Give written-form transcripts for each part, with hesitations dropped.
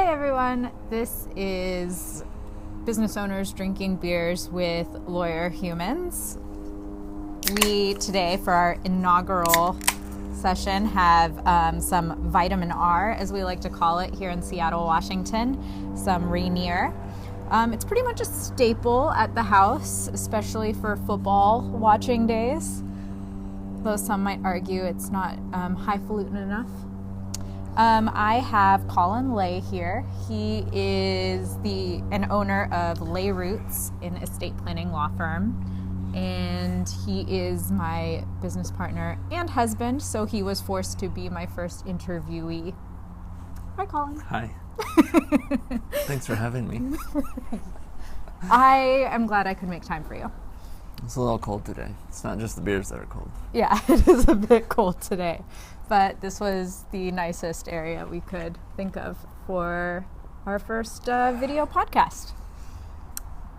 Hey everyone, this is Business Owners Drinking Beers with Lawyer Humans. We today, for our inaugural session, have some vitamin R, as we like to call it here in Seattle, Washington, some Rainier. It's pretty much a staple at the house, especially for football watching days, though some might argue it's not highfalutin enough. I have Colin Lay here. He is an owner of LayRoots, an estate planning law firm, and he is my business partner and husband, so he was forced to be my first interviewee. Hi, Colin. Hi. Thanks for having me. I am glad I could make time for you. It's a little cold today. It's not just the beers that are cold. Yeah, it is a bit cold today. But this was the nicest area we could think of for our first video podcast.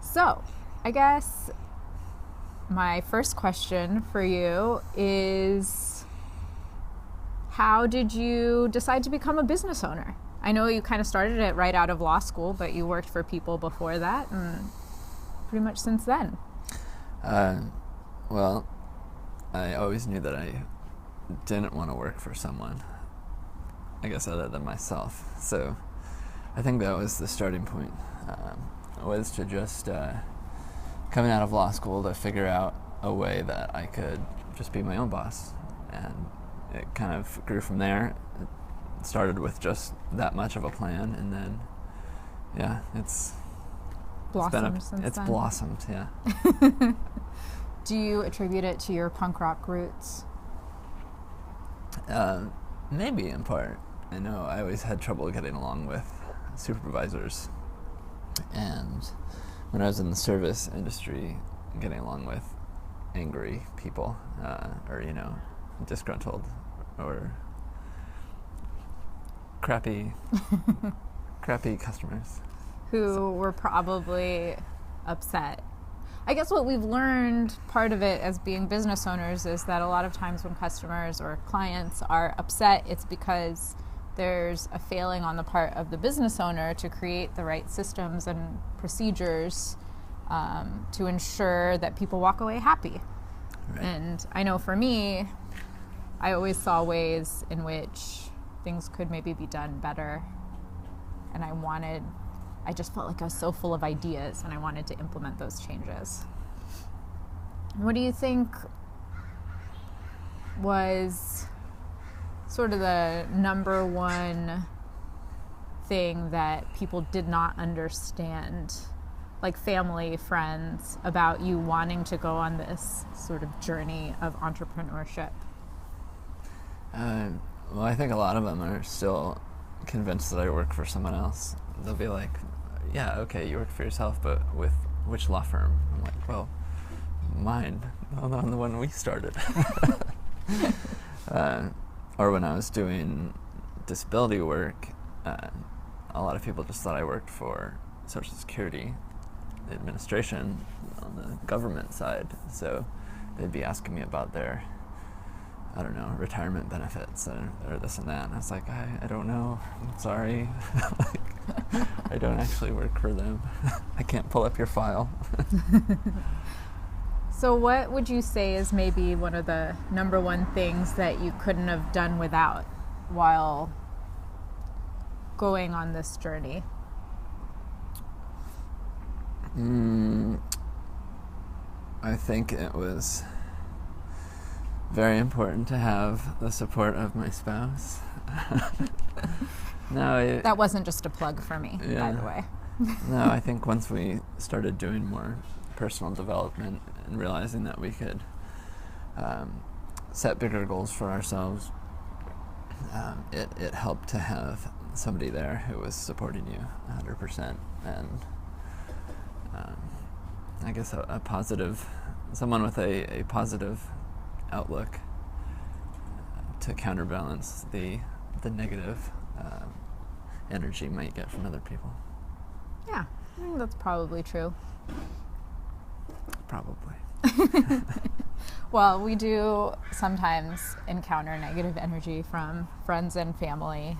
So, I guess my first question for you is, how did you decide to become a business owner? I know you kind of started it right out of law school, but you worked for people before that and pretty much since then. Well, I always knew that I didn't want to work for someone, I guess, other than myself. So I think that was the starting point, was to just coming out of law school to figure out a way that I could just be my own boss. And it kind of grew from there. It started with just that much of a plan, and then, yeah, it's blossomed, yeah. Do you attribute it to your punk rock roots? Maybe in part. I know I always had trouble getting along with supervisors, and when I was in the service industry, getting along with angry people, or disgruntled or crappy customers who were probably upset. I guess what we've learned, part of it as being business owners, is that a lot of times when customers or clients are upset, it's because there's a failing on the part of the business owner to create the right systems and procedures to ensure that people walk away happy. Right. And I know for me, I always saw ways in which things could maybe be done better, and I just felt like I was so full of ideas, and I wanted to implement those changes. What do you think was sort of the number one thing that people did not understand, like family, friends, about you wanting to go on this sort of journey of entrepreneurship? Well, I think a lot of them are still convinced that I work for someone else. They'll be like, yeah, okay, you work for yourself, but with which law firm? I'm like, well, mine. Well, not the one we started. Or when I was doing disability work, a lot of people just thought I worked for Social Security Administration on the government side. So they'd be asking me about their, I don't know, retirement benefits or this and that. And I was like, I don't know. I'm sorry. I don't actually work for them. I can't pull up your file. So what would you say is maybe one of the number one things that you couldn't have done without while going on this journey? I think it was very important to have the support of my spouse. No, that wasn't just a plug for me, by the way. No, I think once we started doing more personal development and realizing that we could set bigger goals for ourselves, it helped to have somebody there who was supporting you 100%. And I guess someone with a positive outlook to counterbalance the negative energy might get from other people. Yeah, I think that's probably true. Probably. Well, we do sometimes encounter negative energy from friends and family.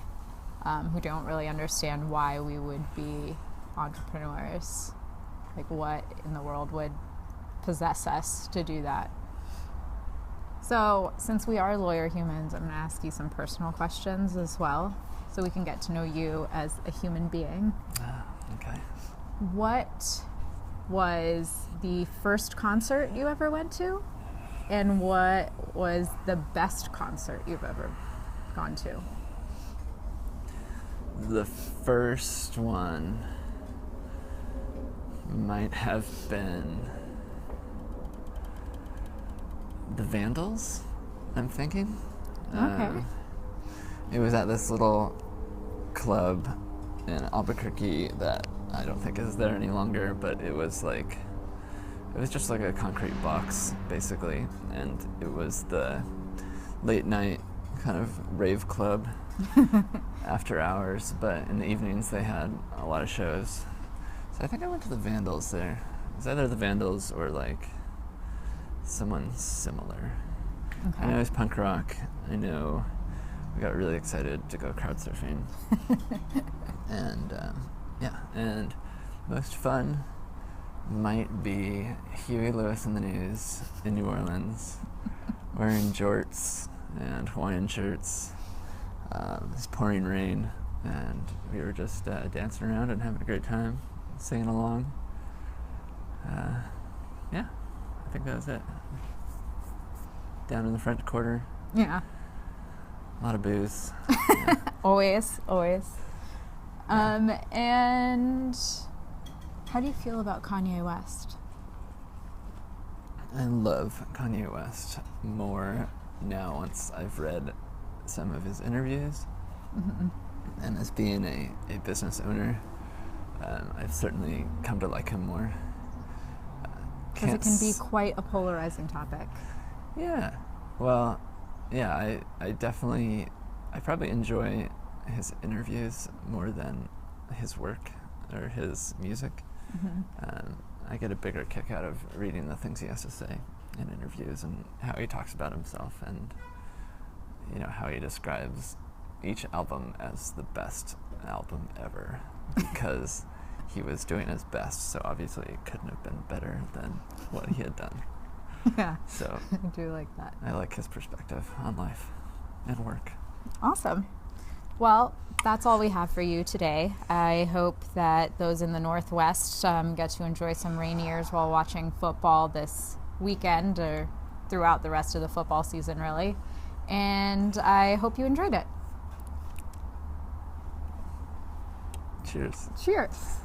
who don't really understand why we would be entrepreneurs. Like, what in the world would possess us to do that? So, since we are lawyer humans, I'm going to ask you some personal questions as well, so we can get to know you as a human being. Okay. What was the first concert you ever went to? And what was the best concert you've ever gone to? The first one might have been the Vandals, I'm thinking. Okay. It was at this little club in Albuquerque that I don't think is there any longer, but it was just like a concrete box, basically, and it was the late night kind of rave club after hours, but in the evenings they had a lot of shows. So I think I went to the Vandals there. It was either the Vandals or like someone similar. Okay. I know it was punk rock. I know we got really excited to go crowd surfing. And most fun might be Huey Lewis and the News in New Orleans, wearing jorts and Hawaiian shirts. It's pouring rain, and we were just dancing around and having a great time, singing along. I think that was it. Down in the French Quarter. Yeah. A lot of booze. Yeah. Always. Yeah. And how do you feel about Kanye West? I love Kanye West more now once I've read some of his interviews. Mm-hmm. And as being a business owner, I've certainly come to like him more. Because it can be quite a polarizing topic. Yeah. Well, yeah, I probably enjoy his interviews more than his work or his music. Mm-hmm. I get a bigger kick out of reading the things he has to say in interviews and how he talks about himself, and how he describes each album as the best album ever because he was doing his best, so obviously it couldn't have been better than what he had done. Yeah. So I do like that. I like his perspective on life and work. Awesome. Well, that's all we have for you today. I hope that those in the Northwest get to enjoy some Rainiers while watching football this weekend, or throughout the rest of the football season, really. And I hope you enjoyed it. Cheers. Cheers.